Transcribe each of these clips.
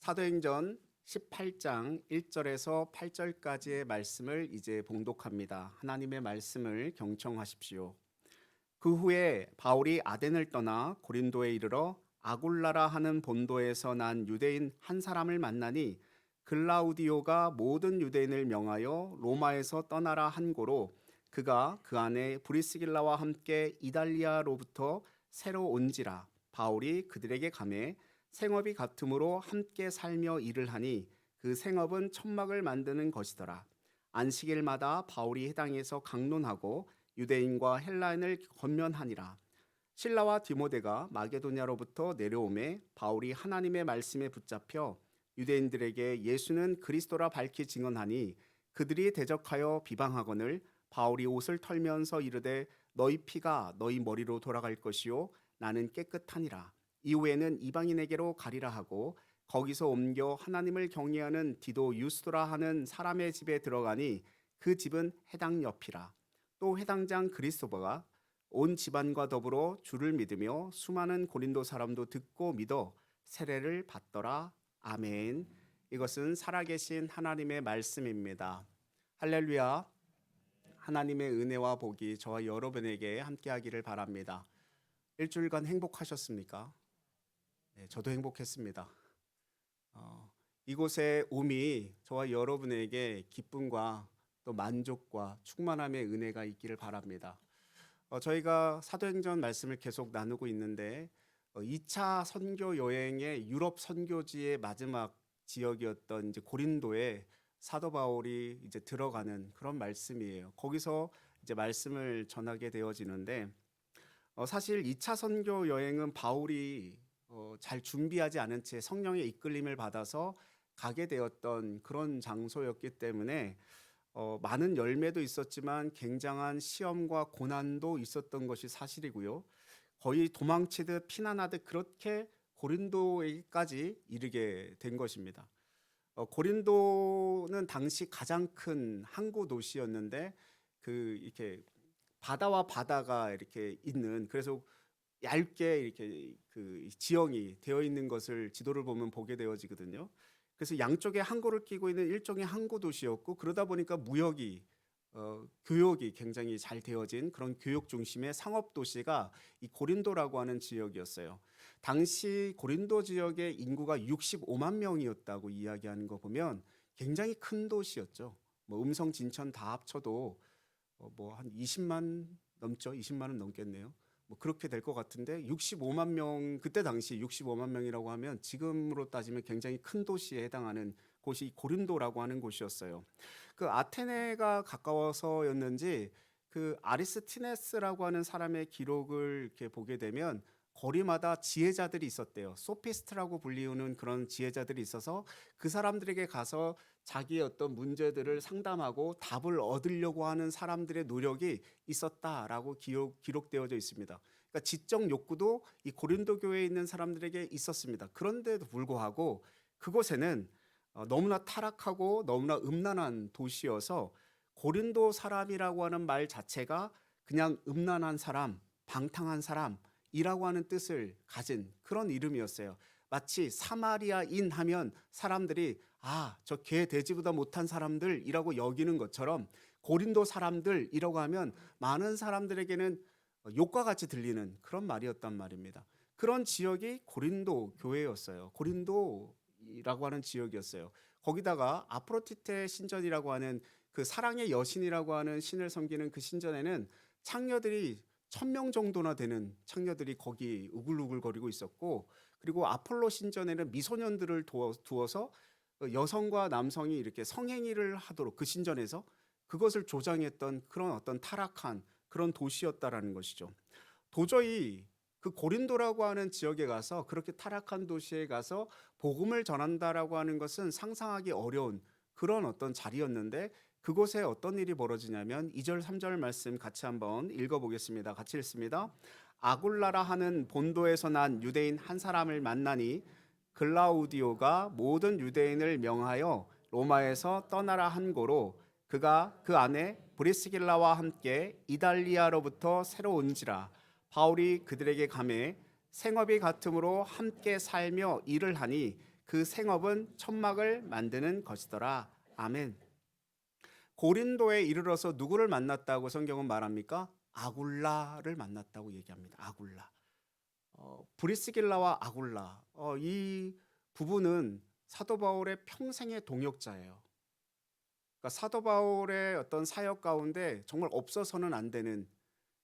사도행전 18장 1절에서 8절까지의 말씀을 이제 봉독합니다. 하나님의 말씀을 경청하십시오. 그 후에 바울이 아덴을 떠나 고린도에 이르러 아굴라라 하는 본도에서 난 유대인 한 사람을 만나니 글라우디오가 모든 유대인을 명하여 로마에서 떠나라 한 고로 그가 그 안에 브리스길라와 함께 이달리아로부터 새로 온지라. 바울이 그들에게 가매 생업이 같으므로 함께 살며 일을 하니 그 생업은 천막을 만드는 것이더라. 안식일마다 바울이 해당에서 강론하고 유대인과 헬라인을 권면하니라. 실라와 디모데가 마게도냐로부터 내려오매 바울이 하나님의 말씀에 붙잡혀 유대인들에게 예수는 그리스도라 밝히 증언하니 그들이 대적하여 비방하거늘 바울이 옷을 털면서 이르되 너희 피가 너희 머리로 돌아갈 것이요 나는 깨끗하니라. 이후에는 이방인에게로 가리라 하고 거기서 옮겨 하나님을 경외하는 디도 유스도라 하는 사람의 집에 들어가니 그 집은 해당 옆이라. 또 해당장 그리스도바가 온 집안과 더불어 주를 믿으며 수많은 고린도 사람도 듣고 믿어 세례를 받더라. 아멘. 이것은 살아계신 하나님의 말씀입니다. 할렐루야. 하나님의 은혜와 복이 저와 여러분에게 함께하기를 바랍니다. 일주일간 행복하셨습니까? 네, 저도 행복했습니다. 이곳에 옴이 저와 여러분에게 기쁨과 또 만족과 충만함의 은혜가 있기를 바랍니다. 저희가 사도행전 말씀을 계속 나누고 있는데 2차 선교 여행의 유럽 선교지의 마지막 지역이었던 이제 고린도에 사도 바울이 이제 들어가는 그런 말씀이에요. 거기서 이제 말씀을 전하게 되어지는데 사실 2차 선교 여행은 바울이 잘 준비하지 않은 채 성령의 이끌림을 받아서 가게 되었던 그런 장소였기 때문에 많은 열매도 있었지만 굉장한 시험과 고난도 있었던 것이 사실이고요. 거의 도망치듯 피난하듯 그렇게 고린도에까지 이르게 된 것입니다. 고린도는 당시 가장 큰 항구 도시였는데 이렇게 바다와 바다가 이렇게 있는, 그래서 얇게 이렇게 그 지형이 되어 있는 것을 지도를 보면 보게 되어지거든요. 그래서 양쪽에 항구를 끼고 있는 일종의 항구 도시였고, 그러다 보니까 무역이 교역이 굉장히 잘 되어진 그런 교역 중심의 상업 도시가 이 고린도라고 하는 지역이었어요. 당시 고린도 지역의 인구가 65만 명이었다고 이야기하는 거 보면 굉장히 큰 도시였죠. 뭐 음성 진천 다 합쳐도 뭐 한 20만 넘죠. 20만은 넘겠네요. 뭐 그렇게 될 것 같은데 65만 명, 그때 당시 65만 명이라고 하면 지금으로 따지면 굉장히 큰 도시에 해당하는 곳이 고린도라고 하는 곳이었어요. 그 아테네가 가까워서였는지 그 아리스티네스라고 하는 사람의 기록을 이렇게 보게 되면 거리마다 지혜자들이 있었대요. 소피스트라고 불리우는 그런 지혜자들이 있어서 그 사람들에게 가서 자기의 어떤 문제들을 상담하고 답을 얻으려고 하는 사람들의 노력이 있었다라고 기록되어져 있습니다. 그러니까 지적 욕구도 이 고린도 교회에 있는 사람들에게 있었습니다. 그런데도 불구하고 그곳에는 너무나 타락하고 너무나 음란한 도시여서 고린도 사람이라고 하는 말 자체가 그냥 음란한 사람, 방탕한 사람이라고 하는 뜻을 가진 그런 이름이었어요. 마치 사마리아인 하면 사람들이 저 개 돼지보다 못한 사람들이라고 여기는 것처럼 고린도 사람들이라고 하면 많은 사람들에게는 욕과 같이 들리는 그런 말이었단 말입니다. 그런 지역이 고린도 교회였어요. 고린도라고 하는 지역이었어요. 거기다가 아프로디테 신전이라고 하는 그 사랑의 여신이라고 하는 신을 섬기는 그 신전에는 창녀들이 1,000명 정도나 되는 창녀들이 거기 우글우글거리고 있었고, 그리고 아폴로 신전에는 미소년들을 두어서 여성과 남성이 이렇게 성행위를 하도록 그 신전에서 그것을 조장했던 그런 어떤 타락한 그런 도시였다라는 것이죠. 도저히 그 고린도라고 하는 지역에 가서 그렇게 타락한 도시에 가서 복음을 전한다라고 하는 것은 상상하기 어려운 그런 어떤 자리였는데, 그곳에 어떤 일이 벌어지냐면 2절 3절 말씀 같이 한번 읽어보겠습니다. 같이 읽습니다. 아굴라라 하는 본도에서 난 유대인 한 사람을 만나니 글라우디오가 모든 유대인을 명하여 로마에서 떠나라 한 고로 그가 그 안에 브리스길라와 함께 이달리아로부터 새로 온지라. 바울이 그들에게 가매 생업이 같으므로 함께 살며 일을 하니 그 생업은 천막을 만드는 것이더라. 아멘. 고린도에 이르러서 누구를 만났다고 성경은 말합니까? 아굴라를 만났다고 얘기합니다. 아굴라. 브리스길라와 아굴라. 이 부부는 사도 바울의 평생의 동역자예요. 그러니까 사도 바울의 어떤 사역 가운데 정말 없어서는 안 되는,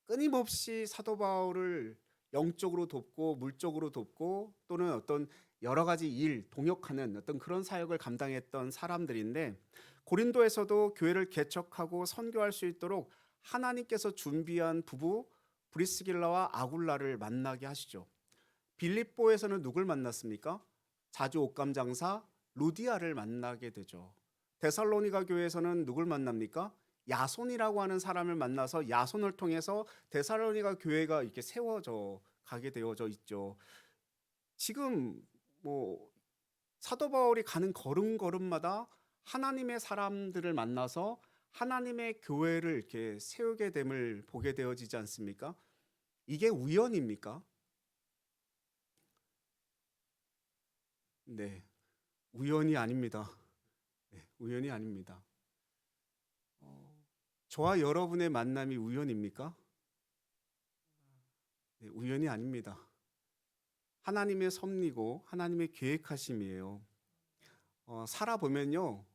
끊임없이 사도 바울을 영적으로 돕고 물적으로 돕고 또는 어떤 여러 가지 일, 동역하는 어떤 그런 사역을 감당했던 사람들인데, 고린도에서도 교회를 개척하고 선교할 수 있도록 하나님께서 준비한 부부 브리스길라와 아굴라를 만나게 하시죠. 빌립보에서는 누굴 만났습니까? 자주 옷감 장사 루디아를 만나게 되죠. 데살로니가 교회에서는 누굴 만납니까? 야손이라고 하는 사람을 만나서 야손을 통해서 데살로니가 교회가 이렇게 세워져 가게 되어져 있죠. 지금 뭐 사도 바울이 가는 걸음걸음마다 하나님의 사람들을 만나서 하나님의 교회를 이렇게 세우게 됨을 보게 되어지지 않습니까? 이게 우연입니까? 네, 우연이 아닙니다. 네, 우연이 아닙니다. 저와 여러분의 만남이 우연입니까? 네, 우연이 아닙니다. 하나님의 섭리고 하나님의 계획하심이에요. 살아보면요,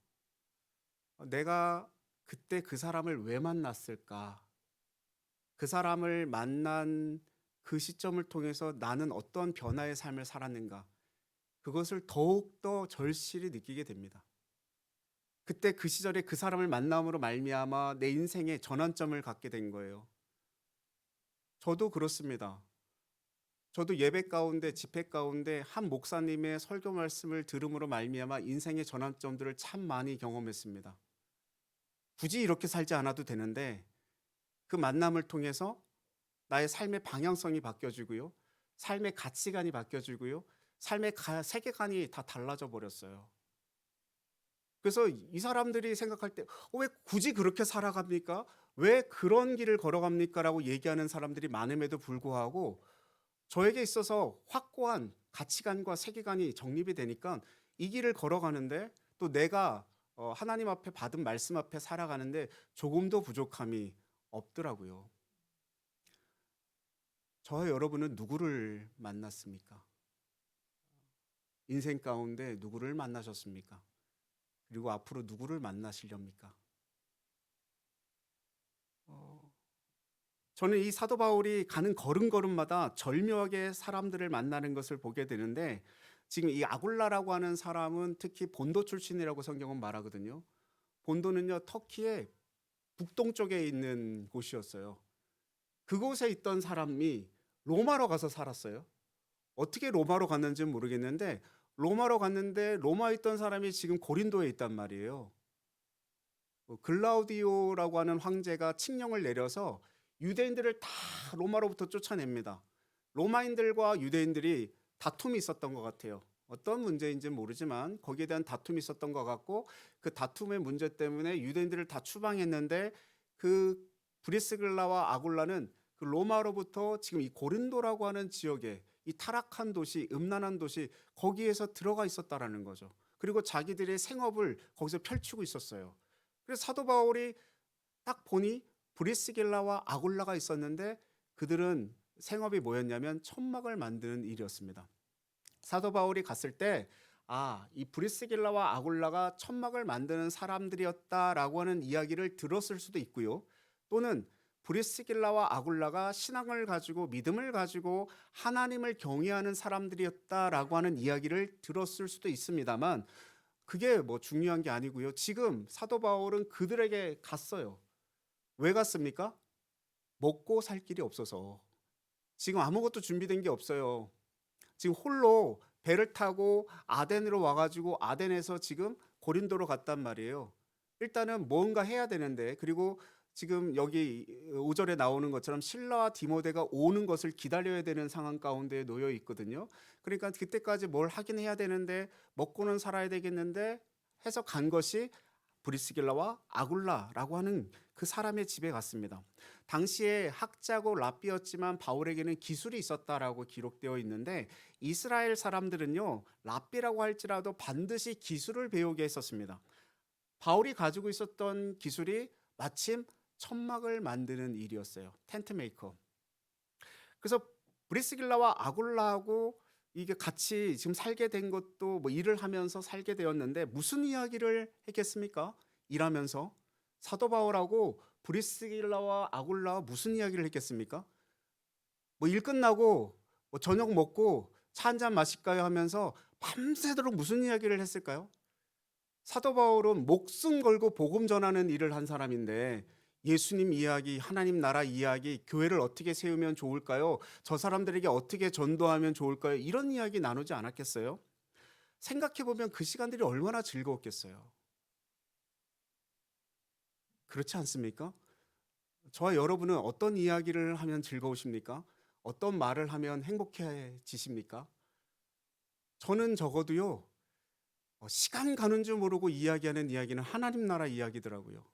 내가 그때 그 사람을 왜 만났을까? 그 사람을 만난 그 시점을 통해서 나는 어떤 변화의 삶을 살았는가? 그것을 더욱더 절실히 느끼게 됩니다. 그때 그 시절에 그 사람을 만남으로 말미암아 내 인생의 전환점을 갖게 된 거예요. 저도 그렇습니다. 저도 예배 가운데 집회 가운데 한 목사님의 설교 말씀을 들음으로 말미암아 인생의 전환점들을 참 많이 경험했습니다. 굳이 이렇게 살지 않아도 되는데 그 만남을 통해서 나의 삶의 방향성이 바뀌어지고요. 삶의 가치관이 바뀌어지고요. 삶의 세계관이 다 달라져 버렸어요. 그래서 이 사람들이 생각할 때 왜 굳이 그렇게 살아갑니까? 왜 그런 길을 걸어갑니까? 라고 얘기하는 사람들이 많음에도 불구하고 저에게 있어서 확고한 가치관과 세계관이 정립이 되니까 이 길을 걸어가는데 또 내가 하나님 앞에 받은 말씀 앞에 살아가는데 조금도 부족함이 없더라고요. 저와 여러분은 누구를 만났습니까? 인생 가운데 누구를 만나셨습니까? 그리고 앞으로 누구를 만나시렵니까? 어, 저는 이 사도 바울이 가는 걸음걸음마다 절묘하게 사람들을 만나는 것을 보게 되는데, 지금 이 아굴라라고 하는 사람은 특히 본도 출신이라고 성경은 말하거든요. 본도는요, 터키의 북동쪽에 있는 곳이었어요. 그곳에 있던 사람이 로마로 가서 살았어요. 어떻게 로마로 갔는지는 모르겠는데 로마로 갔는데 로마에 있던 사람이 지금 고린도에 있단 말이에요. 글라우디오라고 하는 황제가 칙령을 내려서 유대인들을 다 로마로부터 쫓아냅니다. 로마인들과 유대인들이 다툼이 있었던 것 같아요. 어떤 문제인지는 모르지만 거기에 대한 다툼이 있었던 것 같고, 그 다툼의 문제 때문에 유대인들을 다 추방했는데 그 브리스길라와 아굴라는 그 로마로부터 지금 이 고린도라고 하는 지역에 이 타락한 도시, 음란한 도시, 거기에서 들어가 있었다라는 거죠. 그리고 자기들의 생업을 거기서 펼치고 있었어요. 그래서 사도 바울이 딱 보니 브리스길라와 아굴라가 있었는데 그들은 생업이 뭐였냐면 천막을 만드는 일이었습니다. 사도 바울이 갔을 때 이 브리스길라와 아굴라가 천막을 만드는 사람들이었다라고 하는 이야기를 들었을 수도 있고요. 또는 브리스길라와 아굴라가 신앙을 가지고 믿음을 가지고 하나님을 경외하는 사람들이었다라고 하는 이야기를 들었을 수도 있습니다만, 그게 뭐 중요한 게 아니고요. 지금 사도 바울은 그들에게 갔어요. 왜 갔습니까? 먹고 살 길이 없어서. 지금 아무것도 준비된 게 없어요. 지금 홀로 배를 타고 아덴으로 와가지고 아덴에서 지금 고린도로 갔단 말이에요. 일단은 뭔가 해야 되는데, 그리고 지금 여기 5절에 나오는 것처럼 실라와 디모데가 오는 것을 기다려야 되는 상황 가운데 놓여 있거든요. 그러니까 그때까지 뭘 하긴 해야 되는데 먹고는 살아야 되겠는데 해서 간 것이 브리스길라와 아굴라라고 하는 그 사람의 집에 갔습니다. 당시에 학자고 랍비였지만 바울에게는 기술이 있었다라고 기록되어 있는데 이스라엘 사람들은요, 랍비라고 할지라도 반드시 기술을 배우게 했었습니다. 바울이 가지고 있었던 기술이 마침 천막을 만드는 일이었어요. 텐트 메이커. 그래서 브리스길라와 아굴라하고 이게 같이 지금 살게 된 것도 뭐 일을 하면서 살게 되었는데 무슨 이야기를 했겠습니까? 일하면서 사도 바울하고 브리스길라와 아굴라와 무슨 이야기를 했겠습니까? 뭐 일 끝나고 뭐 저녁 먹고 차 한 잔 마실까요 하면서 밤새도록 무슨 이야기를 했을까요? 사도 바울은 목숨 걸고 복음 전하는 일을 한 사람인데 예수님 이야기, 하나님 나라 이야기, 교회를 어떻게 세우면 좋을까요? 저 사람들에게 어떻게 전도하면 좋을까요? 이런 이야기 나누지 않았겠어요? 생각해 보면 그 시간들이 얼마나 즐거웠겠어요. 그렇지 않습니까? 저와 여러분은 어떤 이야기를 하면 즐거우십니까? 어떤 말을 하면 행복해지십니까? 저는 적어도요, 시간 가는 줄 모르고 이야기하는 이야기는 하나님 나라 이야기더라고요.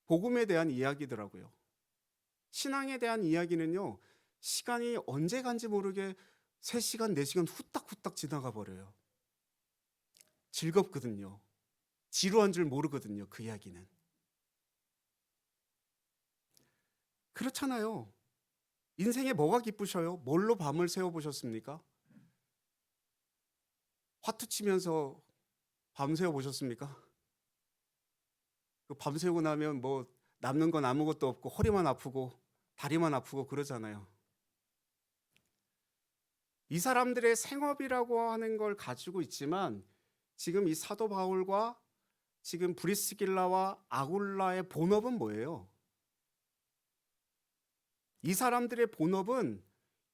복음에 대한 이야기더라고요. 신앙에 대한 이야기는요, 시간이 언제 간지 모르게 3시간, 4시간 후딱후딱 지나가 버려요. 즐겁거든요. 지루한 줄 모르거든요, 그 이야기는. 그렇잖아요. 인생에 뭐가 기쁘셔요? 뭘로 밤을 새워보셨습니까? 화투 치면서 밤 새워보셨습니까? 그 밤 새우고 나면 뭐 남는 건 아무것도 없고 허리만 아프고 다리만 아프고 그러잖아요. 이 사람들의 생업이라고 하는 걸 가지고 있지만 지금 이 사도 바울과 지금 브리스길라와 아굴라의 본업은 뭐예요? 이 사람들의 본업은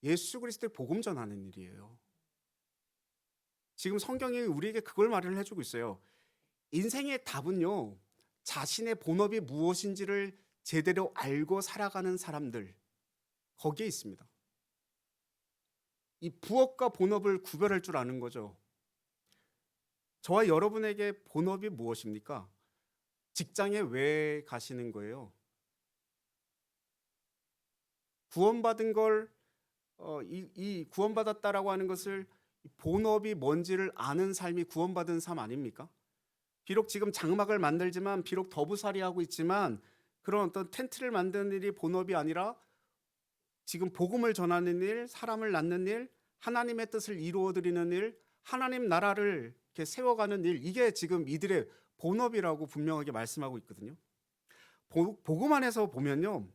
예수 그리스도의 복음 전하는 일이에요. 지금 성경이 우리에게 그걸 말을 해주고 있어요. 인생의 답은요, 자신의 본업이 무엇인지를 제대로 알고 살아가는 사람들, 거기에 있습니다. 이 부업과 본업을 구별할 줄 아는 거죠. 저와 여러분에게 본업이 무엇입니까? 직장에 왜 가시는 거예요? 구원받은 걸 이 구원받았다라고 하는 것을 본업이 뭔지를 아는 삶이 구원받은 삶 아닙니까? 비록 지금 장막을 만들지만 비록 더부살이하고 있지만 그런 어떤 텐트를 만드는 일이 본업이 아니라 지금 복음을 전하는 일, 사람을 낳는 일, 하나님의 뜻을 이루어 드리는 일, 하나님 나라를 이렇게 세워가는 일, 이게 지금 이들의 본업이라고 분명하게 말씀하고 있거든요. 복음 안에서 보면요,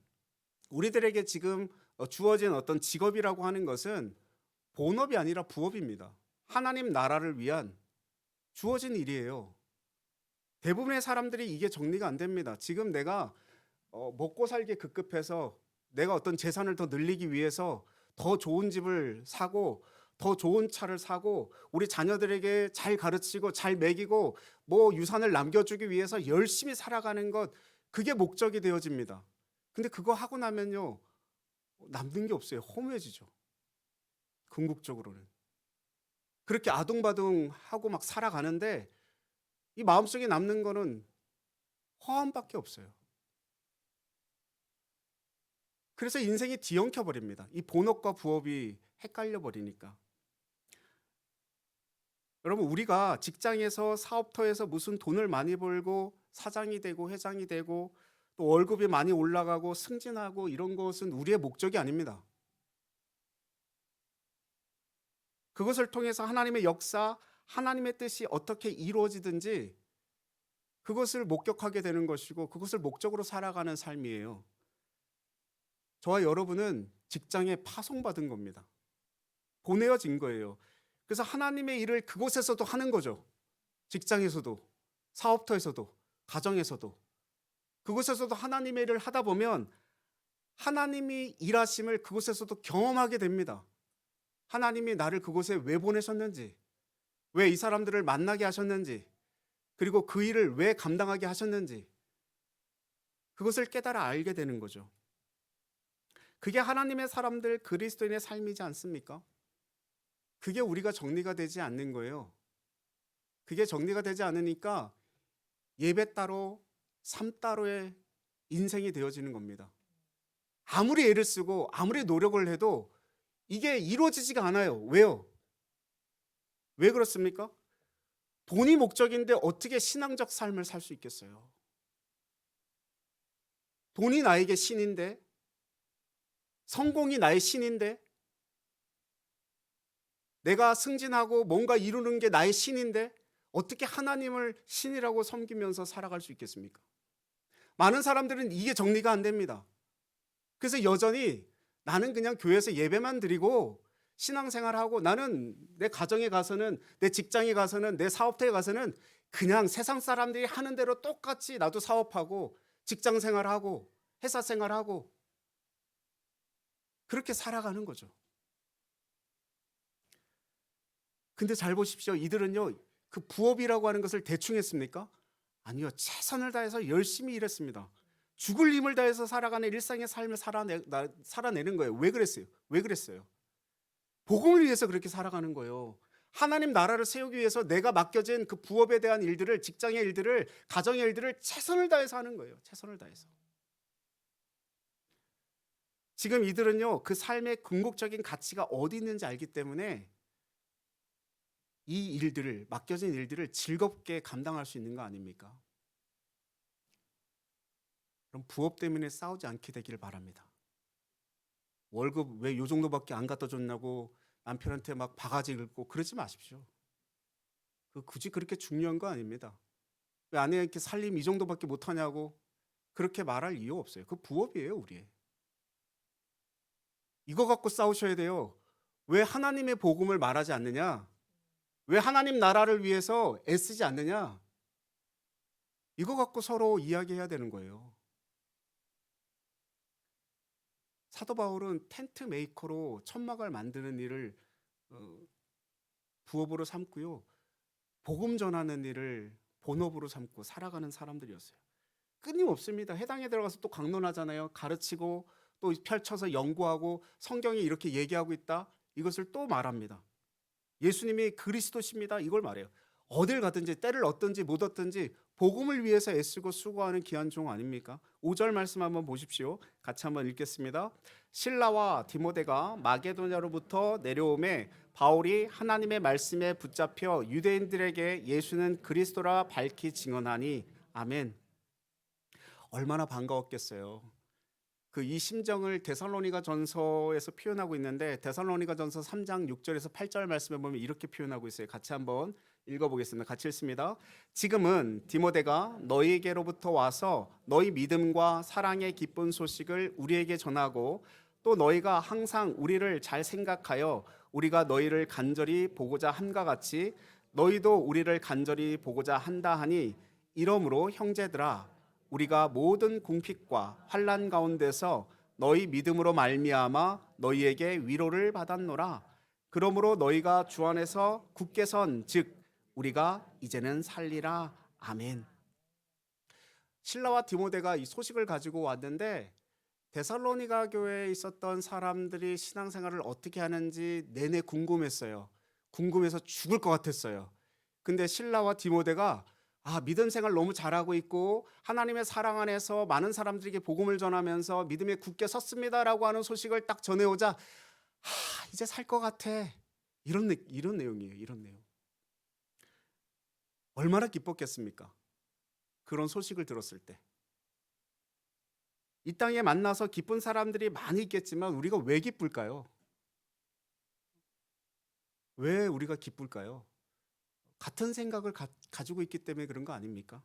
우리들에게 지금 주어진 어떤 직업이라고 하는 것은 본업이 아니라 부업입니다. 하나님 나라를 위한 주어진 일이에요. 대부분의 사람들이 이게 정리가 안 됩니다. 지금 내가 먹고 살기 급급해서 내가 어떤 재산을 더 늘리기 위해서 더 좋은 집을 사고 더 좋은 차를 사고 우리 자녀들에게 잘 가르치고 잘 먹이고 뭐 유산을 남겨주기 위해서 열심히 살아가는 것, 그게 목적이 되어집니다. 근데 그거 하고 나면요, 남는 게 없어요. 허무해지죠. 궁극적으로는. 그렇게 아둥바둥하고 막 살아가는데 이 마음속에 남는 거는 허함밖에 없어요. 그래서 인생이 뒤엉켜 버립니다. 이 본업과 부업이 헷갈려 버리니까. 여러분, 우리가 직장에서 사업터에서 무슨 돈을 많이 벌고 사장이 되고 회장이 되고 또 월급이 많이 올라가고 승진하고 이런 것은 우리의 목적이 아닙니다. 그것을 통해서 하나님의 역사, 하나님의 뜻이 어떻게 이루어지든지 그것을 목격하게 되는 것이고 그것을 목적으로 살아가는 삶이에요. 저와 여러분은 직장에 파송받은 겁니다. 보내어진 거예요. 그래서 하나님의 일을 그곳에서도 하는 거죠. 직장에서도, 사업터에서도, 가정에서도. 그곳에서도 하나님의 일을 하다 보면 하나님이 일하심을 그곳에서도 경험하게 됩니다. 하나님이 나를 그곳에 왜 보내셨는지, 왜 이 사람들을 만나게 하셨는지, 그리고 그 일을 왜 감당하게 하셨는지, 그것을 깨달아 알게 되는 거죠. 그게 하나님의 사람들, 그리스도인의 삶이지 않습니까? 그게 우리가 정리가 되지 않는 거예요. 그게 정리가 되지 않으니까 예배 따로 삶 따로의 인생이 되어지는 겁니다. 아무리 애를 쓰고 아무리 노력을 해도 이게 이루어지지가 않아요. 왜요? 왜 그렇습니까? 돈이 목적인데 어떻게 신앙적 삶을 살 수 있겠어요? 돈이 나에게 신인데, 성공이 나의 신인데, 내가 승진하고 뭔가 이루는 게 나의 신인데 어떻게 하나님을 신이라고 섬기면서 살아갈 수 있겠습니까? 많은 사람들은 이게 정리가 안 됩니다. 그래서 여전히 나는 그냥 교회에서 예배만 드리고 신앙생활하고 나는 내 가정에 가서는 내 직장에 가서는 내 사업터에 가서는 그냥 세상 사람들이 하는 대로 똑같이 나도 사업하고 직장 생활하고 회사 생활하고 그렇게 살아가는 거죠. 근데 잘 보십시오. 이들은요, 그 부업이라고 하는 것을 대충 했습니까? 아니요. 최선을 다해서 열심히 일했습니다. 죽을 힘을 다해서 살아가는 일상의 삶을 살아내는 거예요. 왜 그랬어요? 왜 그랬어요? 복음을 위해서 그렇게 살아가는 거예요. 하나님 나라를 세우기 위해서 내가 맡겨진 그 부업에 대한 일들을, 직장의 일들을, 가정의 일들을 최선을 다해서 하는 거예요. 최선을 다해서. 지금 이들은요, 그 삶의 궁극적인 가치가 어디 있는지 알기 때문에 이 일들을, 맡겨진 일들을 즐겁게 감당할 수 있는 거 아닙니까? 그럼 부업 때문에 싸우지 않게 되기를 바랍니다. 월급 왜 요 정도밖에 안 갖다 줬냐고 남편한테 막 바가지 긁고 그러지 마십시오. 그 굳이 그렇게 중요한 거 아닙니다. 왜 아내 이렇게 살림 이 정도밖에 못 하냐고 그렇게 말할 이유 없어요. 그 부업이에요, 우리의. 이거 갖고 싸우셔야 돼요. 왜 하나님의 복음을 말하지 않느냐? 왜 하나님 나라를 위해서 애쓰지 않느냐? 이거 갖고 서로 이야기해야 되는 거예요. 사도 바울은 텐트 메이커로 천막을 만드는 일을 어, 부업으로 삼고요. 복음 전하는 일을 본업으로 삼고 살아가는 사람들이었어요. 끊임없습니다. 해당에 들어가서 또 강론하잖아요. 가르치고 또 펼쳐서 연구하고 성경이 이렇게 얘기하고 있다. 이것을 또 말합니다. 예수님이 그리스도십니다. 이걸 말해요. 어딜 가든지 때를 얻든지 못 얻든지 복음을 위해서 애쓰고 수고하는 귀한 종 아닙니까? 5절 말씀 한번 보십시오. 같이 한번 읽겠습니다. 실라와 디모데가 마게도냐로부터 내려오매 바울이 하나님의 말씀에 붙잡혀 유대인들에게 예수는 그리스도라 밝히 증언하니 아멘. 얼마나 반가웠겠어요. 그 이 심정을 데살로니가 전서에서 표현하고 있는데 데살로니가 전서 3장 6절에서 8절 말씀에 보면 이렇게 표현하고 있어요. 같이 한번 읽어보겠습니다. 같이 읽습니다. 지금은 디모데가 너희에게로부터 와서 너희 믿음과 사랑의 기쁜 소식을 우리에게 전하고 또 너희가 항상 우리를 잘 생각하여 우리가 너희를 간절히 보고자 함과 같이 너희도 우리를 간절히 보고자 한다 하니 이러므로 형제들아 우리가 모든 궁핍과 환난 가운데서 너희 믿음으로 말미암아 너희에게 위로를 받았노라. 그러므로 너희가 주 안에서 굳게 선 즉 우리가 이제는 살리라. 아멘. 실라와 디모데가 이 소식을 가지고 왔는데 데살로니가 교회에 있었던 사람들이 신앙생활을 어떻게 하는지 내내 궁금했어요. 궁금해서 죽을 것 같았어요. 근데 실라와 디모데가 믿음 생활 너무 잘하고 있고 하나님의 사랑 안에서 많은 사람들에게 복음을 전하면서 믿음에 굳게 섰습니다라고 하는 소식을 딱 전해오자 이제 살 것 같아. 이런 내용이에요. 이런 내용. 얼마나 기뻤겠습니까? 그런 소식을 들었을 때. 이 땅에 만나서 기쁜 사람들이 많이 있겠지만 우리가 왜 기쁠까요? 왜 우리가 기쁠까요? 같은 생각을 가지고 있기 때문에 그런 거 아닙니까?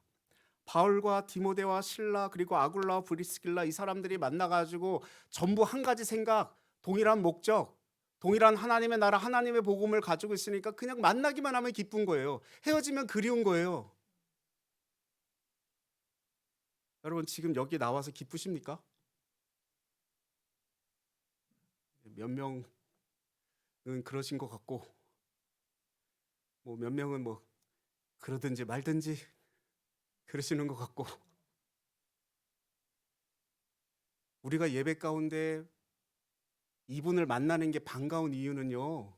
바울과 디모데와 실라 그리고 아굴라와 브리스길라 이 사람들이 만나가지고 전부 한 가지 생각, 동일한 목적, 동일한 하나님의 나라, 하나님의 복음을 가지고 있으니까 그냥 만나기만 하면 기쁜 거예요. 헤어지면 그리운 거예요. 여러분 지금 여기 나와서 기쁘십니까? 몇 명은 그러신 것 같고 뭐 몇 명은 뭐 그러든지 말든지 그러시는 것 같고 우리가 예배 가운데 이분을 만나는 게 반가운 이유는요.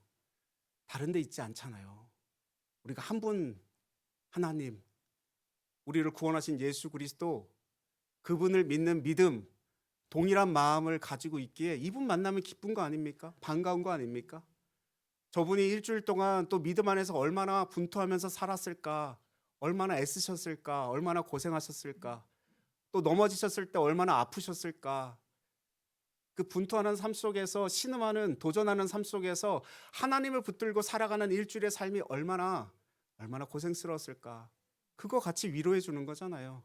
다른 데 있지 않잖아요. 우리가 한 분 하나님 우리를 구원하신 예수 그리스도, 그분을 믿는 믿음, 동일한 마음을 가지고 있기에 이분 만나면 기쁜 거 아닙니까? 반가운 거 아닙니까? 저분이 일주일 동안 또 믿음 안에서 얼마나 분투하면서 살았을까, 얼마나 애쓰셨을까, 얼마나 고생하셨을까, 또 넘어지셨을 때 얼마나 아프셨을까. 그 분투하는 삶 속에서, 신음하는, 도전하는 삶 속에서 하나님을 붙들고 살아가는 일주일의 삶이 얼마나 고생스러웠을까. 그거 같이 위로해 주는 거잖아요.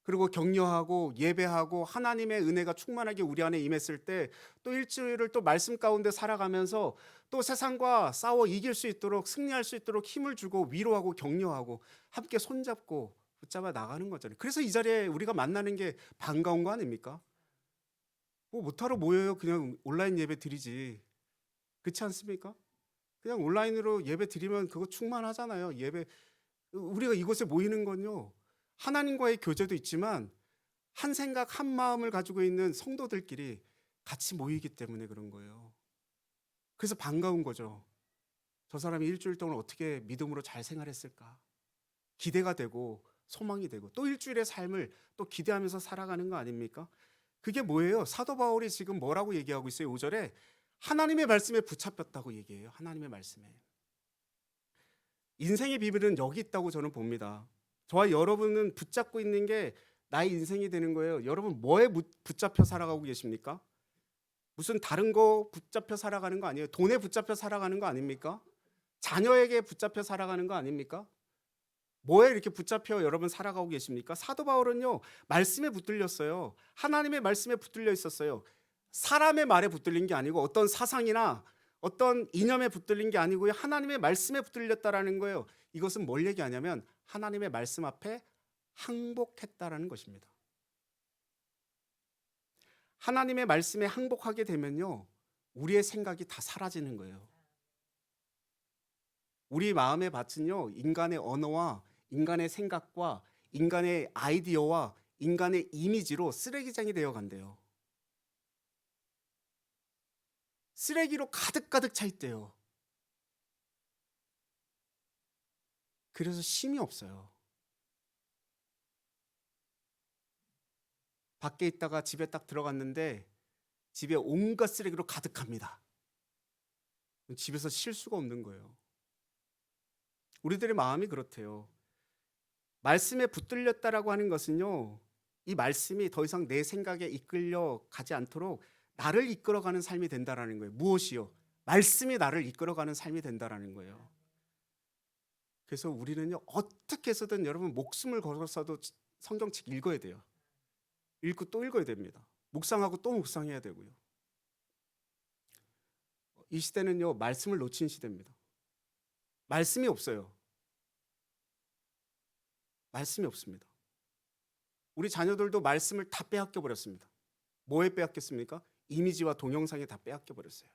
그리고 격려하고 예배하고 하나님의 은혜가 충만하게 우리 안에 임했을 때 또 일주일을 또 말씀 가운데 살아가면서 또 세상과 싸워 이길 수 있도록, 승리할 수 있도록 힘을 주고 위로하고 격려하고 함께 손잡고 붙잡아 나가는 거잖아요. 그래서 이 자리에 우리가 만나는 게 반가운 거 아닙니까? 뭐 못하러 모여요. 그냥 온라인 예배 드리지. 그렇지 않습니까? 그냥 온라인으로 예배 드리면 그거 충만하잖아요. 예배, 우리가 이곳에 모이는 건요, 하나님과의 교제도 있지만 한 생각 한 마음을 가지고 있는 성도들끼리 같이 모이기 때문에 그런 거예요. 그래서 반가운 거죠. 저 사람이 일주일 동안 어떻게 믿음으로 잘 생활했을까, 기대가 되고 소망이 되고 또 일주일의 삶을 또 기대하면서 살아가는 거 아닙니까? 그게 뭐예요? 사도 바울이 지금 뭐라고 얘기하고 있어요? 5절에 하나님의 말씀에 붙잡혔다고 얘기해요. 하나님의 말씀에. 인생의 비밀은 여기 있다고 저는 봅니다. 저와 여러분은 붙잡고 있는 게 나의 인생이 되는 거예요. 여러분 뭐에 붙잡혀 살아가고 계십니까? 무슨 다른 거 붙잡혀 살아가는 거 아니에요? 돈에 붙잡혀 살아가는 거 아닙니까? 자녀에게 붙잡혀 살아가는 거 아닙니까? 뭐에 이렇게 붙잡혀 여러분 살아가고 계십니까? 사도 바울은요, 말씀에 붙들렸어요. 하나님의 말씀에 붙들려 있었어요. 사람의 말에 붙들린 게 아니고 어떤 사상이나 어떤 이념에 붙들린 게 아니고요, 하나님의 말씀에 붙들렸다라는 거예요. 이것은 뭘 얘기하냐면 하나님의 말씀 앞에 항복했다라는 것입니다. 하나님의 말씀에 항복하게 되면요, 우리의 생각이 다 사라지는 거예요. 우리 마음의 밭은요, 인간의 언어와 인간의 생각과 인간의 아이디어와 인간의 이미지로 쓰레기장이 되어 간대요. 쓰레기로 가득 차 있대요. 그래서 쉼이 없어요. 밖에 있다가 집에 딱 들어갔는데 집에 온갖 쓰레기로 가득합니다. 집에서 쉴 수가 없는 거예요. 우리들의 마음이 그렇대요. 말씀에 붙들렸다라고 하는 것은요, 이 말씀이 더 이상 내 생각에 이끌려 가지 않도록 나를 이끌어가는 삶이 된다라는 거예요. 무엇이요? 말씀이 나를 이끌어가는 삶이 된다라는 거예요. 그래서 우리는요, 어떻게 해서든 여러분 목숨을 걸어서도 성경책 읽어야 돼요. 읽고 또 읽어야 됩니다. 묵상하고 또 묵상해야 되고요. 이 시대는요, 말씀을 놓친 시대입니다. 말씀이 없어요. 말씀이 없습니다. 우리 자녀들도 말씀을 다 빼앗겨 버렸습니다. 뭐에 빼앗겼습니까? 이미지와 동영상에 다 빼앗겨 버렸어요.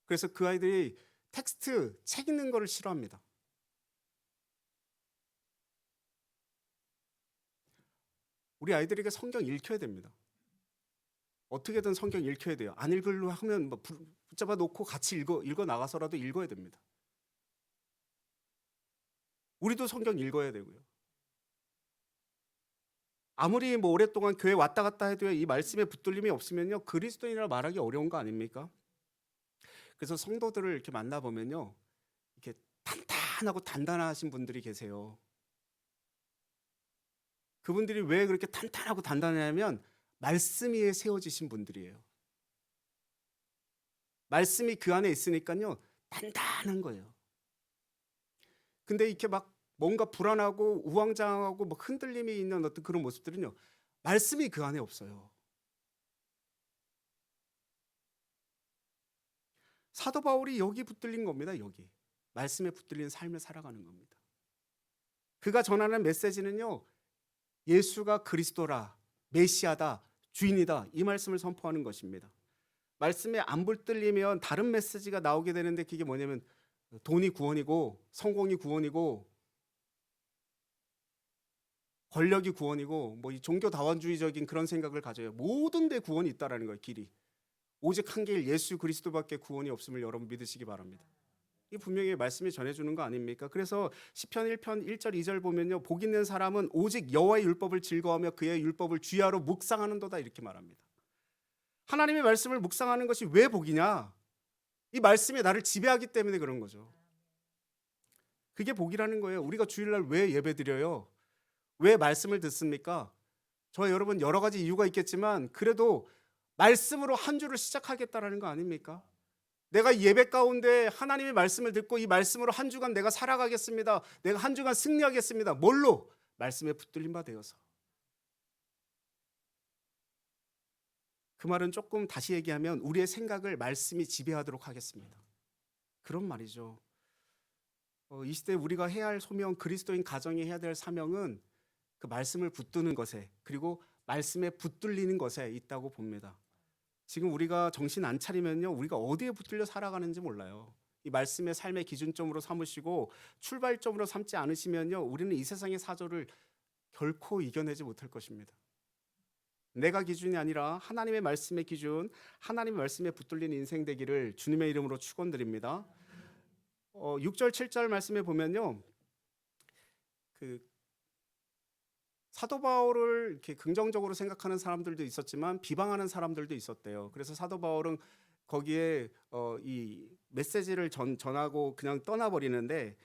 그래서 그 아이들이 텍스트, 책 읽는 거를 싫어합니다. 우리 아이들에게 성경 읽혀야 됩니다. 어떻게든 성경 읽혀야 돼요. 안 읽으려 하면 뭐 붙잡아 놓고 같이 읽어 나가서라도 읽어야 됩니다. 우리도 성경 읽어야 되고요. 아무리 뭐 오랫동안 교회 왔다 갔다 해도요, 이 말씀에 붙들림이 없으면요, 그리스도인이라 말하기 어려운 거 아닙니까? 그래서 성도들을 이렇게 만나 보면요, 이렇게 탄탄하고 단단하신 분들이 계세요. 그분들이 왜 그렇게 탄탄하고 단단하냐면 말씀 위에 세워지신 분들이에요. 말씀이 그 안에 있으니까요, 단단한 거예요. 근데 이렇게 막 뭔가 불안하고 우왕좌왕하고 막 흔들림이 있는 어떤 그런 모습들은요, 말씀이 그 안에 없어요. 사도 바울이 여기 붙들린 겁니다. 여기 말씀에 붙들린 삶을 살아가는 겁니다. 그가 전하는 메시지는요, 예수가 그리스도라, 메시아다, 주인이다, 이 말씀을 선포하는 것입니다. 말씀에 안 붙들리면 다른 메시지가 나오게 되는데, 그게 뭐냐면 돈이 구원이고 성공이 구원이고 권력이 구원이고 뭐 이 종교 다원주의적인 그런 생각을 가져요. 모든 데 구원이 있다라는 거예요. 길이 오직 한 길, 예수 그리스도밖에 구원이 없음을 여러분 믿으시기 바랍니다. 이 분명히 말씀이 전해주는 거 아닙니까? 그래서 시편 1편 1절 2절 보면요, 복 있는 사람은 오직 여호와의 율법을 즐거워하며 그의 율법을 주야로 묵상하는도다, 이렇게 말합니다. 하나님의 말씀을 묵상하는 것이 왜 복이냐? 이 말씀이 나를 지배하기 때문에 그런 거죠. 그게 복이라는 거예요. 우리가 주일날 왜 예배드려요? 왜 말씀을 듣습니까? 저와 여러분 여러 가지 이유가 있겠지만 그래도 말씀으로 한 주를 시작하겠다라는 거 아닙니까? 내가 예배 가운데 하나님의 말씀을 듣고 이 말씀으로 한 주간 내가 살아가겠습니다. 내가 한 주간 승리하겠습니다. 뭘로? 말씀에 붙들린 바 되어서. 그 말은 조금 다시 얘기하면 우리의 생각을 말씀이 지배하도록 하겠습니다. 그런 말이죠. 이 시대에 우리가 해야 할 소명, 그리스도인 가정이 해야 될 사명은 그 말씀을 붙드는 것에, 그리고 말씀에 붙들리는 것에 있다고 봅니다. 지금 우리가 정신 안 차리면요, 우리가 어디에 붙들려 살아가는지 몰라요. 이 말씀의 삶의 기준점으로 삼으시고 출발점으로 삼지 않으시면요, 우리는 이 세상의 사조를 결코 이겨내지 못할 것입니다. 내가 기준이 아니라 하나님의 말씀의 기준, 하나님의 말씀에 붙들린 인생 되기를 주님의 이름으로 축원드립니다. 6절 7절 말씀에 보면요, 그 사도 바울을 이렇게 긍정적으로 생각하는 사람들도 있었지만 비방하는 사람들도 있었대요. 그래서 사도 바울은 거기에 이 메시지를 전하고 그냥 떠나버리는데,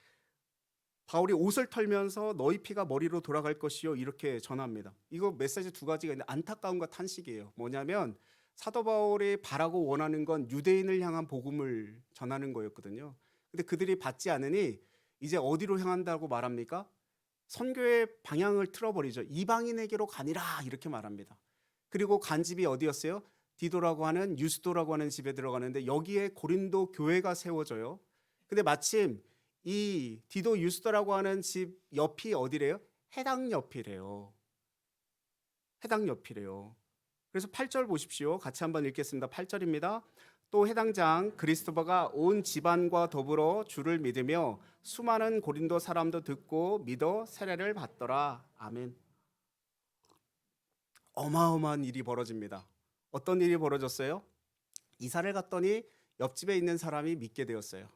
바울이 옷을 털면서 너희 피가 머리로 돌아갈 것이요, 이렇게 전합니다. 이거 메시지 두 가지가 있는데 안타까움과 탄식이에요. 뭐냐면 사도 바울이 바라고 원하는 건 유대인을 향한 복음을 전하는 거였거든요. 근데 그들이 받지 않으니 이제 어디로 향한다고 말합니까? 선교의 방향을 틀어버리죠. 이방인에게로 가니라, 이렇게 말합니다. 그리고 간 집이 어디였어요? 디도라고 하는, 유스도라고 하는 집에 들어가는데 여기에 고린도 교회가 세워져요. 근데 마침 이 디도 유스도라고 하는 집 옆이 어디래요? 해당 옆이래요. 해당 옆이래요. 그래서 8절 보십시오. 같이 한번 읽겠습니다. 8절입니다. 또 해당 장 그리스도바가 온 집안과 더불어 주를 믿으며 수많은 고린도 사람도 듣고 믿어 세례를 받더라. 아멘. 어마어마한 일이 벌어집니다. 어떤 일이 벌어졌어요? 이사를 갔더니 옆집에 있는 사람이 믿게 되었어요.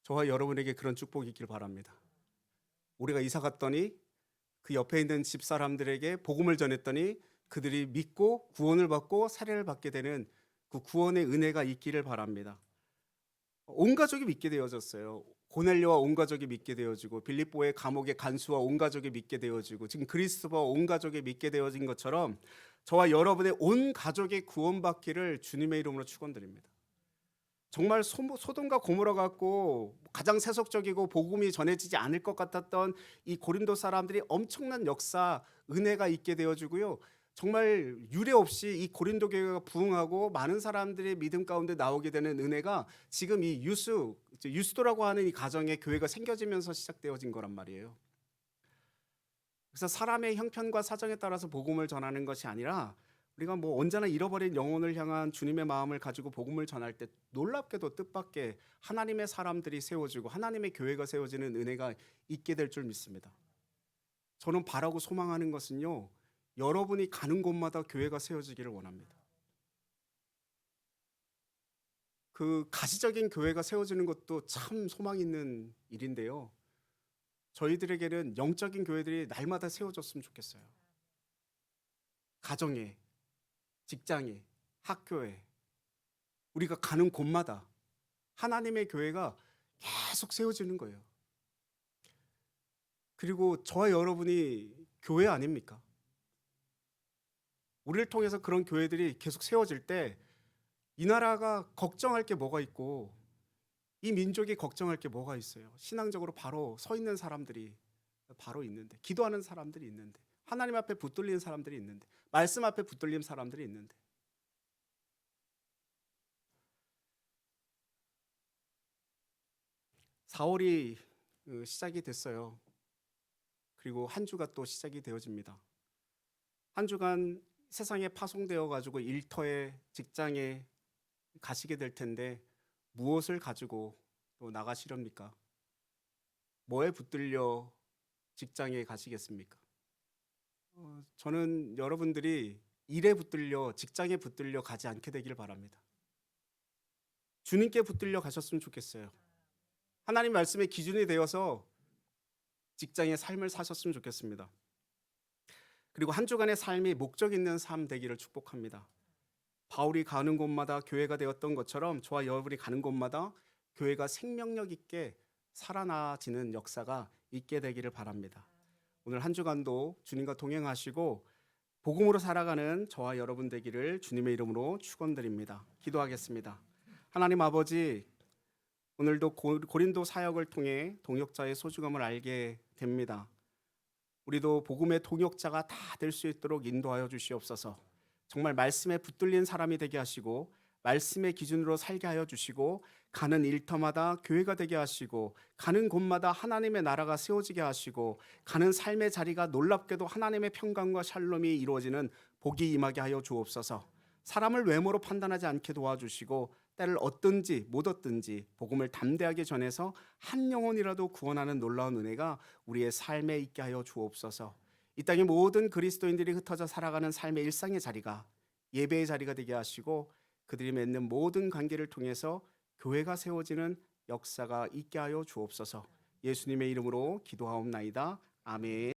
저와 여러분에게 그런 축복이 있길 바랍니다. 우리가 이사 갔더니 그 옆에 있는 집 사람들에게 복음을 전했더니 그들이 믿고 구원을 받고 세례를 받게 되는 그 구원의 은혜가 있기를 바랍니다. 온 가족이 믿게 되어졌어요. 고넬료와 온 가족이 믿게 되어지고, 빌립보의 감옥의 간수와 온 가족이 믿게 되어지고, 지금 그리스도와 온 가족이 믿게 되어진 것처럼 저와 여러분의 온 가족이 구원받기를 주님의 이름으로 축원드립니다. 정말 소돔과 고모라 같고 가장 세속적이고 복음이 전해지지 않을 것 같았던 이 고린도 사람들이 엄청난 역사, 은혜가 있게 되어지고요. 정말 유례 없이 이 고린도 교회가 부흥하고 많은 사람들의 믿음 가운데 나오게 되는 은혜가 지금 이 유스도라고 하는 이 가정의 교회가 생겨지면서 시작되어진 거란 말이에요. 그래서 사람의 형편과 사정에 따라서 복음을 전하는 것이 아니라 우리가 뭐 언제나 잃어버린 영혼을 향한 주님의 마음을 가지고 복음을 전할 때 놀랍게도 뜻밖의 하나님의 사람들이 세워지고 하나님의 교회가 세워지는 은혜가 있게 될 줄 믿습니다. 저는 바라고 소망하는 것은요, 여러분이 가는 곳마다 교회가 세워지기를 원합니다. 그 가시적인 교회가 세워지는 것도 참 소망 있는 일인데요, 저희들에게는 영적인 교회들이 날마다 세워졌으면 좋겠어요. 가정에, 직장에, 학교에, 우리가 가는 곳마다 하나님의 교회가 계속 세워지는 거예요. 그리고 저와 여러분이 교회 아닙니까? 우리를 통해서 그런 교회들이 계속 세워질 때 이 나라가 걱정할 게 뭐가 있고 이 민족이 걱정할 게 뭐가 있어요? 신앙적으로 바로 서 있는 사람들이 바로 있는데, 기도하는 사람들이 있는데, 하나님 앞에 붙들린 사람들이 있는데, 말씀 앞에 붙들린 사람들이 있는데. (4월이) 시작이 됐어요. 그리고 한 주가 또 시작이 되어집니다. 한 주간 세상에 파송되어 가지고 일터에, 직장에 가시게 될 텐데 무엇을 가지고 또 나가시렵니까? 뭐에 붙들려 직장에 가시겠습니까? 저는 여러분들이 일에 붙들려, 직장에 붙들려 가지 않게 되길 바랍니다. 주님께 붙들려 가셨으면 좋겠어요. 하나님 말씀의 기준이 되어서 직장의 삶을 사셨으면 좋겠습니다. 그리고 한 주간의 삶이 목적 있는 삶 되기를 축복합니다. 바울이 가는 곳마다 교회가 되었던 것처럼 저와 여러분이 가는 곳마다 교회가 생명력 있게 살아나지는 역사가 있게 되기를 바랍니다. 오늘 한 주간도 주님과 동행하시고 복음으로 살아가는 저와 여러분 되기를 주님의 이름으로 축원드립니다. 기도하겠습니다. 하나님 아버지, 오늘도 고린도 사역을 통해 동역자의 소중함을 알게 됩니다. 우리도 복음의 동역자가 다 될 수 있도록 인도하여 주시옵소서. 정말 말씀에 붙들린 사람이 되게 하시고 말씀의 기준으로 살게 하여 주시고 가는 일터마다 교회가 되게 하시고 가는 곳마다 하나님의 나라가 세워지게 하시고 가는 삶의 자리가 놀랍게도 하나님의 평강과 샬롬이 이루어지는 복이 임하게 하여 주옵소서. 사람을 외모로 판단하지 않게 도와주시고 때를 얻든지 못 얻든지 복음을 담대하게 전해서 한 영혼이라도 구원하는 놀라운 은혜가 우리의 삶에 있게 하여 주옵소서. 이 땅의 모든 그리스도인들이 흩어져 살아가는 삶의 일상의 자리가 예배의 자리가 되게 하시고 그들이 맺는 모든 관계를 통해서 교회가 세워지는 역사가 있게 하여 주옵소서. 예수님의 이름으로 기도하옵나이다. 아멘.